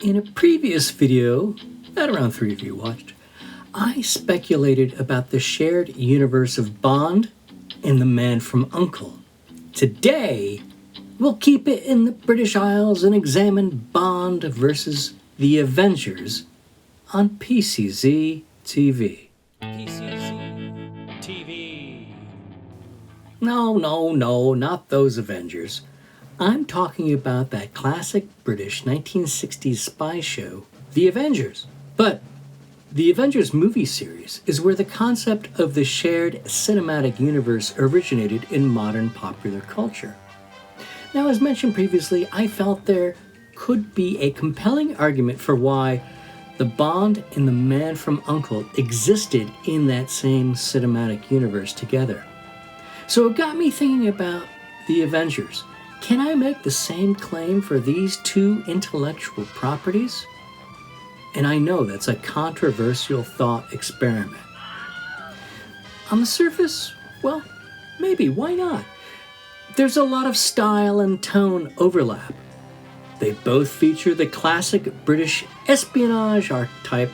In a previous video, that around 3 of you watched, I speculated about the shared universe of Bond and the Man from U.N.C.L.E. Today, we'll keep it in the British Isles and examine Bond versus the Avengers on PCZ TV. PCZ TV. No, not those Avengers. I'm talking about that classic British 1960s spy show, The Avengers. But the Avengers movie series is where the concept of the shared cinematic universe originated in modern popular culture. Now, as mentioned previously, I felt there could be a compelling argument for why the Bond and the Man from U.N.C.L.E. existed in that same cinematic universe together. So it got me thinking about the Avengers. Can I make the same claim for these two intellectual properties? And I know that's a controversial thought experiment. On the surface, well, maybe, why not? There's a lot of style and tone overlap. They both feature the classic British espionage archetype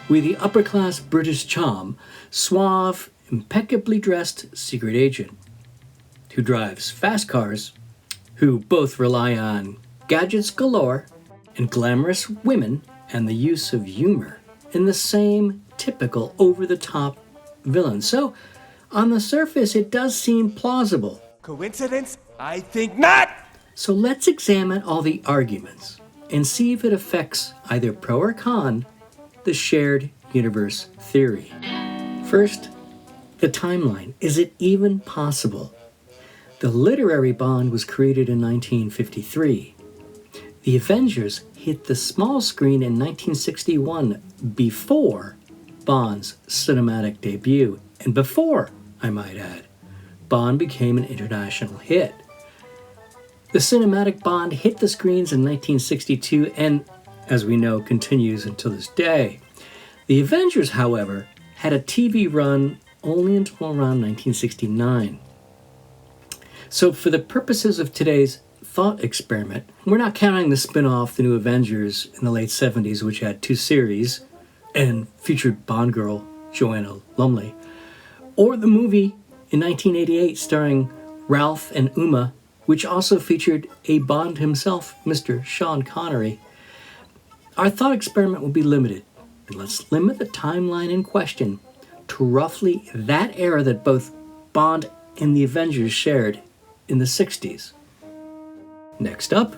with the upper-class British chum, suave, impeccably dressed secret agent, who drives fast cars, who both rely on gadgets galore and glamorous women and the use of humor in the same typical over-the-top villain. So, on the surface, it does seem plausible. Coincidence? I think not! So let's examine all the arguments and see if it affects, either pro or con, the shared universe theory. First, the timeline. Is it even possible? The literary Bond was created in 1953. The Avengers hit the small screen in 1961 before Bond's cinematic debut, and before, I might add, Bond became an international hit. The cinematic Bond hit the screens in 1962 and, as we know, continues until this day. The Avengers, however, had a TV run only until around 1969. So for the purposes of today's thought experiment, we're not counting the spin-off The New Avengers in the late 70s, which had 2 series and featured Bond girl Joanna Lumley, or the movie in 1988 starring Ralph and Uma, which also featured a Bond himself, Mr. Sean Connery. Our thought experiment will be limited, and let's limit the timeline in question to roughly that era that both Bond and the Avengers shared in the 60s. Next up,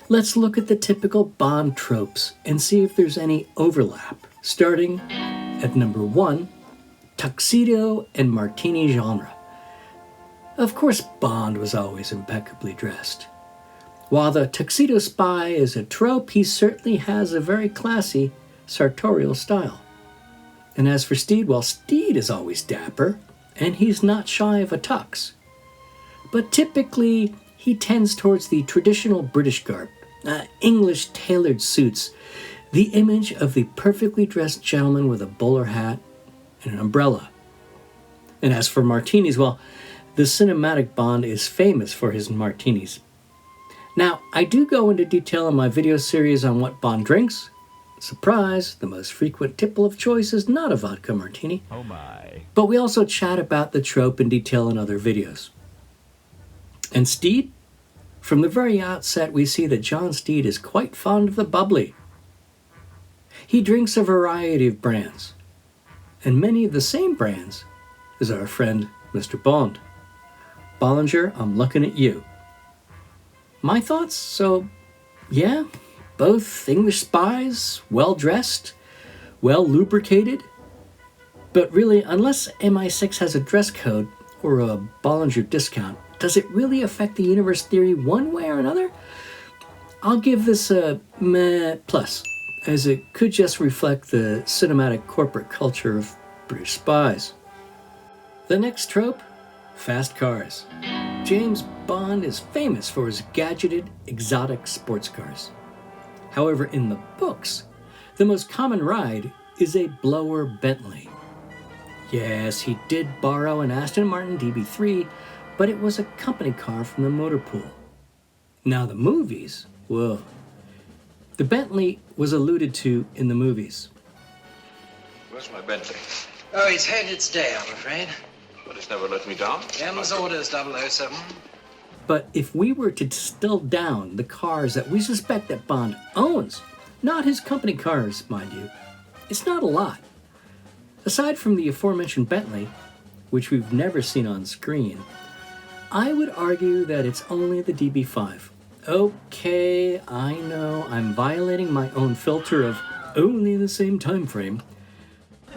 let's look at the typical Bond tropes and see if there's any overlap, starting at number 1, tuxedo and martini genre. Of course, Bond was always impeccably dressed. While the tuxedo spy is a trope, he certainly has a very classy sartorial style. And as for Steed, well, Steed is always dapper, and he's not shy of a tux. But typically, he tends towards the traditional British garb, English tailored suits, the image of the perfectly dressed gentleman with a bowler hat and an umbrella. And as for martinis, well, the cinematic Bond is famous for his martinis. Now, I do go into detail in my video series on what Bond drinks. Surprise, the most frequent tipple of choice is not a vodka martini. Oh my. But we also chat about the trope in detail in other videos. And Steed? From the very outset, we see that John Steed is quite fond of the bubbly. He drinks a variety of brands, and many of the same brands as our friend Mr. Bond. Bollinger, I'm looking at you. My thoughts? So, yeah, both English spies, well-dressed, well-lubricated, but really, unless MI6 has a dress code or a Bollinger discount, does it really affect the universe theory one way or another? I'll give this a meh plus, as it could just reflect the cinematic corporate culture of British spies. The next trope, fast cars. James Bond is famous for his gadgeted, exotic sports cars. However, in the books, the most common ride is a blower Bentley. Yes, he did borrow an Aston Martin DB3, but it was a company car from the motor pool. Now the movies, whoa. The Bentley was alluded to in the movies. Where's my Bentley? Oh, it's had its day, I'm afraid. But it's never let me down. M's orders, 007. But if we were to distill down the cars that we suspect that Bond owns, not his company cars, mind you, it's not a lot. Aside from the aforementioned Bentley, which we've never seen on screen, I would argue that it's only the DB5. Okay, I know I'm violating my own filter of only the same time frame.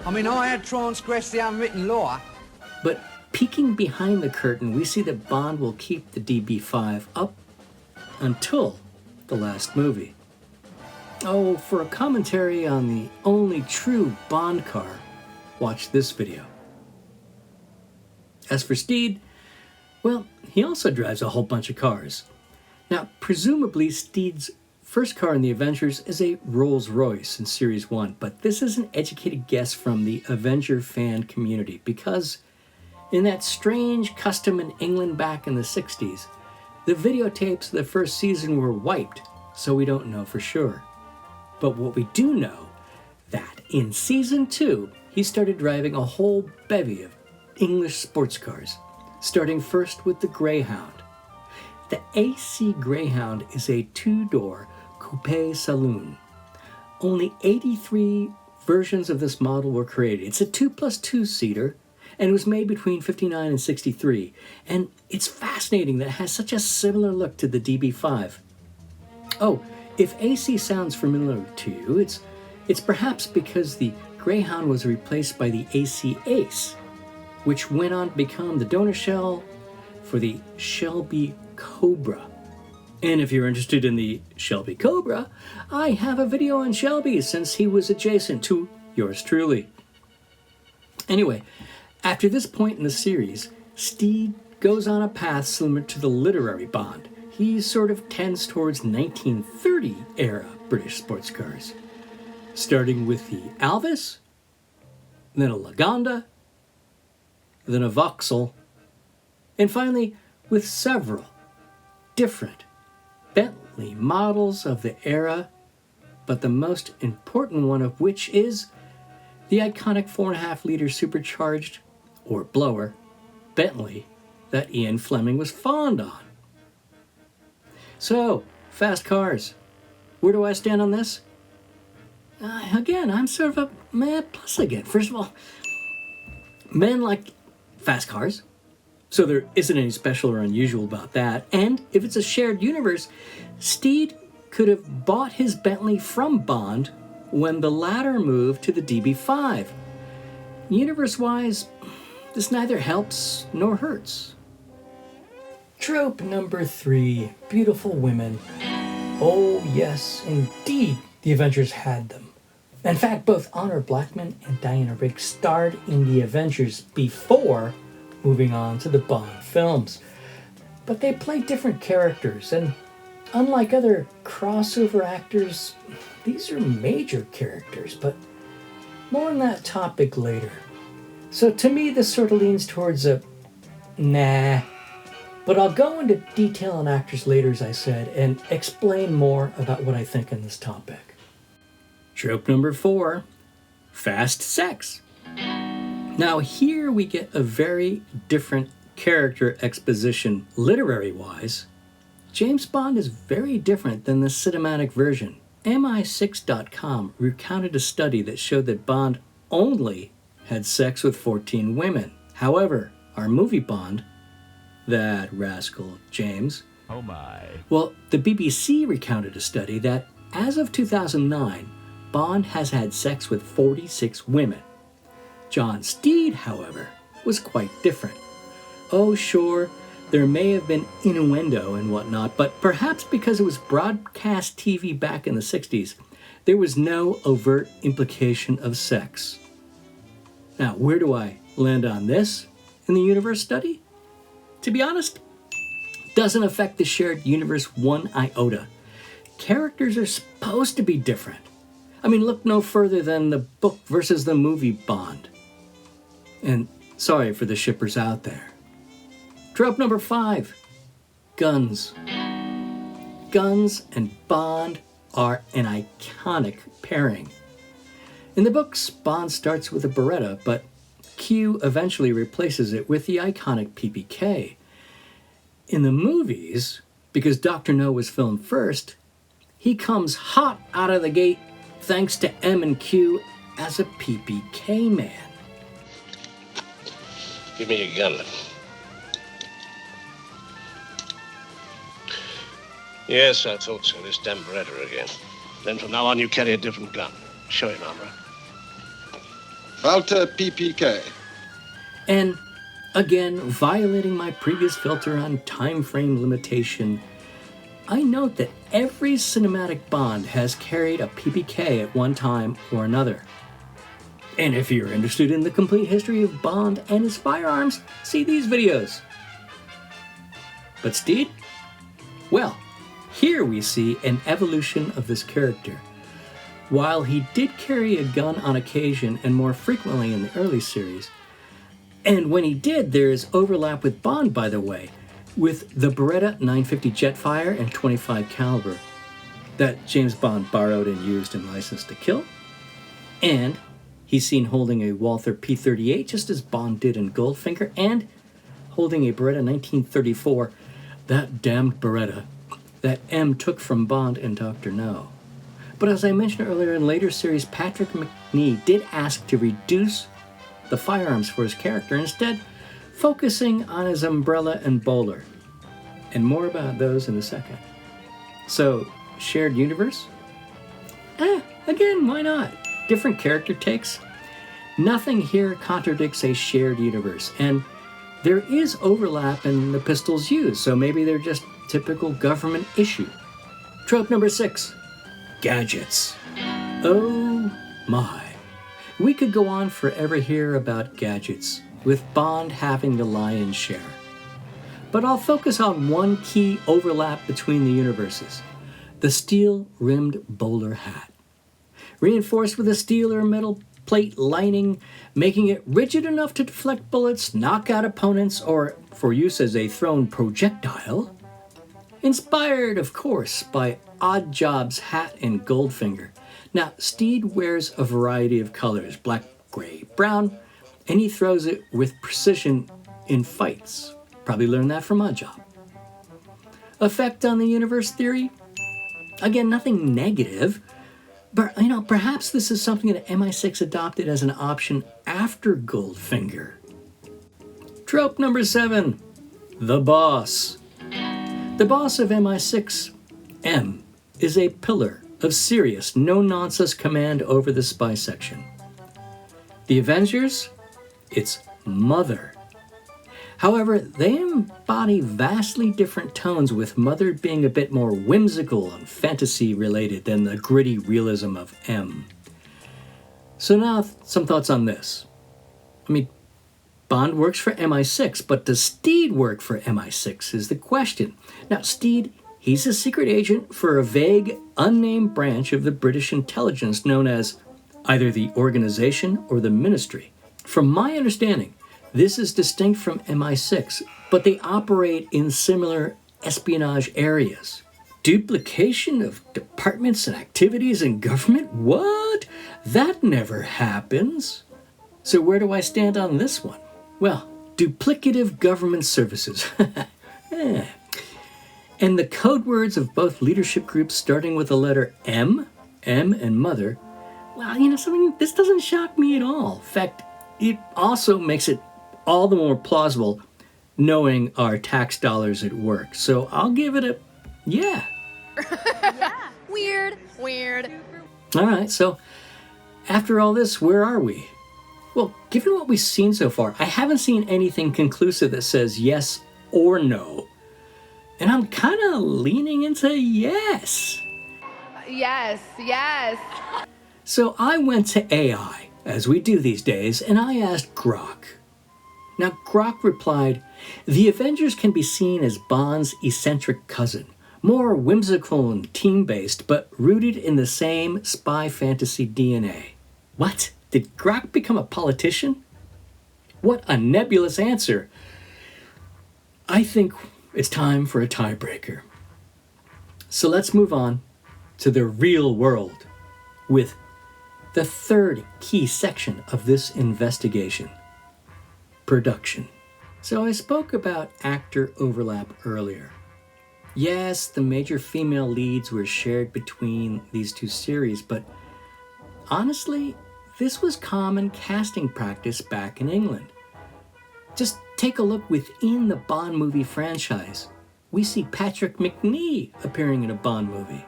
I mean, I had transgressed the unwritten law. But peeking behind the curtain, we see that Bond will keep the DB5 up until the last movie. Oh, for a commentary on the only true Bond car, watch this video. As for Steed, well, he also drives a whole bunch of cars. Now, presumably Steed's first car in the Avengers is a Rolls-Royce in Series 1, but this is an educated guess from the Avenger fan community because in that strange custom in England back in the 60s, the videotapes of the first season were wiped, so we don't know for sure. But what we do know, that in Season 2, he started driving a whole bevy of English sports cars, starting first with the Greyhound. The AC Greyhound is a two-door coupe saloon. Only 83 versions of this model were created. It's a 2+2-seater, and it was made between 59 and 63. And it's fascinating that it has such a similar look to the DB5. Oh, if AC sounds familiar to you, it's perhaps because the Greyhound was replaced by the AC Ace, which went on to become the donor shell for the Shelby Cobra. And if you're interested in the Shelby Cobra, I have a video on Shelby since he was adjacent to yours truly. Anyway, after this point in the series, Steed goes on a path similar to the literary Bond. He sort of tends towards 1930 era British sports cars, starting with the Alvis, then a Lagonda, then a Vauxhall, and finally with several different Bentley models of the era, but the most important one of which is the iconic 4.5-liter supercharged, or blower, Bentley that Ian Fleming was fond on. So, fast cars. Where do I stand on this? Again, I'm sort of a meh plus again. First of all, men like fast cars, so there isn't any special or unusual about that. And if it's a shared universe, Steed could have bought his Bentley from Bond when the latter moved to the DB5. Universe-wise, this neither helps nor hurts. Trope number 3, beautiful women. Oh yes, indeed, the Avengers had them. In fact, both Honor Blackman and Diana Rigg starred in the Avengers before moving on to the Bond films. But they play different characters, and unlike other crossover actors, these are major characters, but more on that topic later. So to me, this sort of leans towards a nah. But I'll go into detail on actors later, as I said, and explain more about what I think on this topic. Trope number 4, fast sex. Now here we get a very different character exposition literary-wise. James Bond is very different than the cinematic version. MI6.com recounted a study that showed that Bond only had sex with 14 women. However, our movie Bond, that rascal James, Oh my. well, the BBC recounted a study that, as of 2009, Bond has had sex with 46 women. John Steed, however, was quite different. Oh, sure, there may have been innuendo and whatnot, but perhaps because it was broadcast TV back in the 60s, there was no overt implication of sex. Now, where do I land on this in the universe study? To be honest, doesn't affect the shared universe one iota. Characters are supposed to be different. I mean, look no further than the book versus the movie Bond. And sorry for the shippers out there. Trope number 5, guns. Guns and Bond are an iconic pairing. In the books, Bond starts with a Beretta, but Q eventually replaces it with the iconic PPK. In the movies, because Dr. No was filmed first, he comes hot out of the gate thanks to M and Q as a PPK man. Give me your gun. Yes, I thought so. This damn Beretta again. Then from now on, you carry a different gun. Show him, Amra. Walter PPK. And again, violating my previous filter on time frame limitation, I note that every cinematic Bond has carried a PPK at one time or another. And if you're interested in the complete history of Bond and his firearms, see these videos. But Steed? Well, here we see an evolution of this character. While he did carry a gun on occasion and more frequently in the early series, and when he did, there is overlap with Bond, by the way, with the Beretta 950 Jetfire and .25 caliber that James Bond borrowed and used in License to Kill, and he's seen holding a Walther P38 just as Bond did in Goldfinger, and holding a Beretta 1934, that damned Beretta that M took from Bond and Dr. No. But as I mentioned earlier, in later series, Patrick Macnee did ask to reduce the firearms for his character, instead focusing on his umbrella and bowler. And more about those in a second. So, shared universe? Again, why not? Different character takes. Nothing here contradicts a shared universe, and there is overlap in the pistols used, so maybe they're just typical government issue. Trope number 6, gadgets. Oh my. We could go on forever here about gadgets, with Bond having the lion's share. But I'll focus on one key overlap between the universes, the steel-rimmed bowler hat. Reinforced with a steel or metal plate lining, making it rigid enough to deflect bullets, knock out opponents, or for use as a thrown projectile. Inspired, of course, by Oddjob's hat in Goldfinger. Now, Steed wears a variety of colors, black, gray, brown, and he throws it with precision in fights. Probably learned that from Oddjob. Effect on the universe theory? Again, nothing negative, but perhaps this is something that MI6 adopted as an option after Goldfinger. Trope number 7, the boss. The boss of MI6, M, is a pillar of serious, no-nonsense command over the spy section. The Avengers, it's Mother. However, they embody vastly different tones, with Mother being a bit more whimsical and fantasy-related than the gritty realism of M. So now, some thoughts on this. Bond works for MI6, but does Steed work for MI6 is the question. Now, Steed, he's a secret agent for a vague, unnamed branch of the British intelligence known as either the Organization or the Ministry. From my understanding, this is distinct from MI6, but they operate in similar espionage areas. Duplication of departments and activities in government? What? That never happens. So where do I stand on this one? Well, duplicative government services. And the code words of both leadership groups starting with the letter M and Mother, well, something, this doesn't shock me at all. In fact, it also makes it all the more plausible knowing our tax dollars at work. So I'll give it a yeah. Yeah. Weird. All right, so after all this, where are we? Well, given what we've seen so far, I haven't seen anything conclusive that says yes or no. And I'm kind of leaning into yes. Yes. So I went to AI, as we do these days, and I asked Grok. Now, Grok replied, the Avengers can be seen as Bond's eccentric cousin, more whimsical and team-based, but rooted in the same spy fantasy DNA. What? Did Grok become a politician? What a nebulous answer. I think it's time for a tiebreaker. So let's move on to the real world with the third key section of this investigation: production. So I spoke about actor overlap earlier. Yes, the major female leads were shared between these two series, but honestly, this was common casting practice back in England. Just take a look within the Bond movie franchise. We see Patrick McNee appearing in a Bond movie.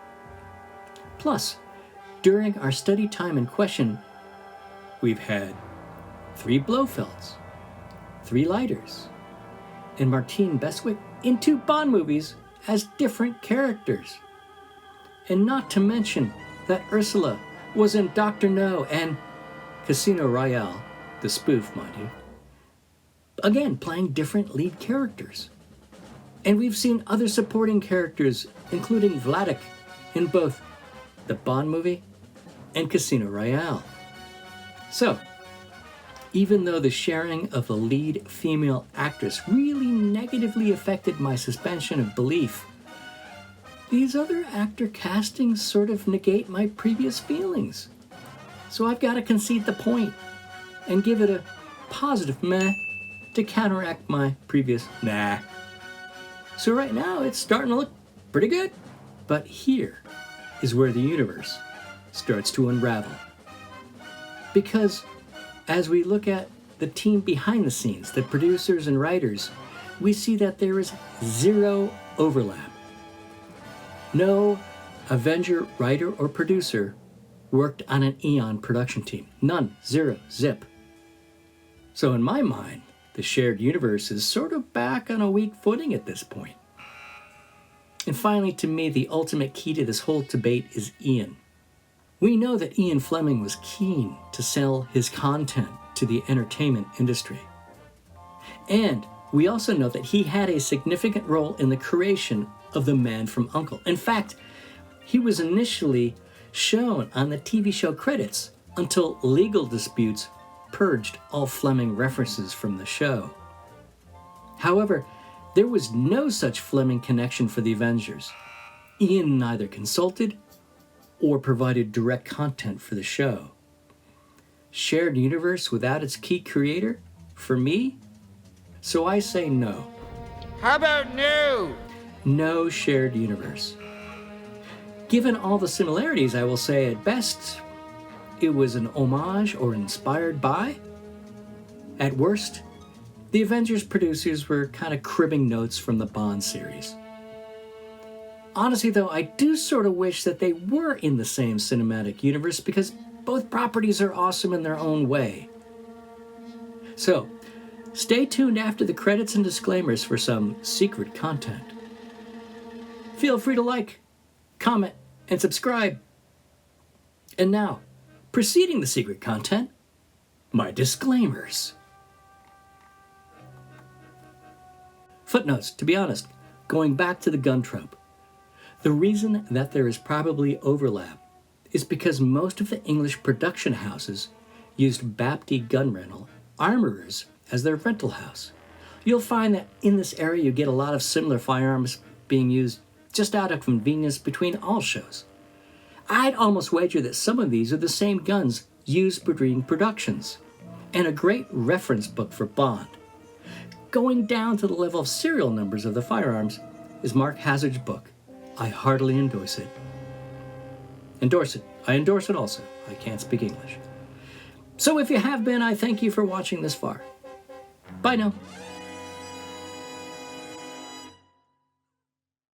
Plus, during our study time in question, we've had 3 Blofelds, 3 Leiters, and Martine Beswick in 2 Bond movies as different characters. And not to mention that Ursula was in Dr. No and Casino Royale, the spoof, mind you, again playing different lead characters. And we've seen other supporting characters, including Vladek, in both the Bond movie and Casino Royale. So, even though the sharing of a lead female actress really negatively affected my suspension of belief, these other actor castings sort of negate my previous feelings. So I've got to concede the point and give it a positive meh to counteract my previous nah. So right now it's starting to look pretty good. But here is where the universe starts to unravel. Because as we look at the team behind the scenes, the producers and writers, we see that there is 0 overlap. No Avenger writer or producer worked on an Eon production team. None. 0. Zip. So in my mind, the shared universe is sort of back on a weak footing at this point. And finally, to me, the ultimate key to this whole debate is Ian. We know that Ian Fleming was keen to sell his content to the entertainment industry. And we also know that he had a significant role in the creation of The Man from U.N.C.L.E. In fact, he was initially shown on the TV show credits until legal disputes purged all Fleming references from the show. However, there was no such Fleming connection for the Avengers. Ian neither consulted or provided direct content for the show. Shared universe without its key creator? For me? So I say no. How about no? No shared universe. Given all the similarities, I will say at best, it was an homage or inspired by. At worst, the Avengers producers were kind of cribbing notes from the Bond series. Honestly, though, I do sort of wish that they were in the same cinematic universe because both properties are awesome in their own way. So, stay tuned after the credits and disclaimers for some secret content. Feel free to like, comment, and subscribe. And now, preceding the secret content, my disclaimers. Footnotes, to be honest, going back to the gun trope. The reason that there is probably overlap is because most of the English production houses used Bapty Gun Rental Armorers as their rental house. You'll find that in this area you get a lot of similar firearms being used just out of convenience between all shows. I'd almost wager that some of these are the same guns used between productions, and a great reference book for Bond. Going down to the level of serial numbers of the firearms is Mark Hazard's book. I heartily endorse it. I endorse it also. I can't speak English. So if you have been, I thank you for watching this far. Bye now.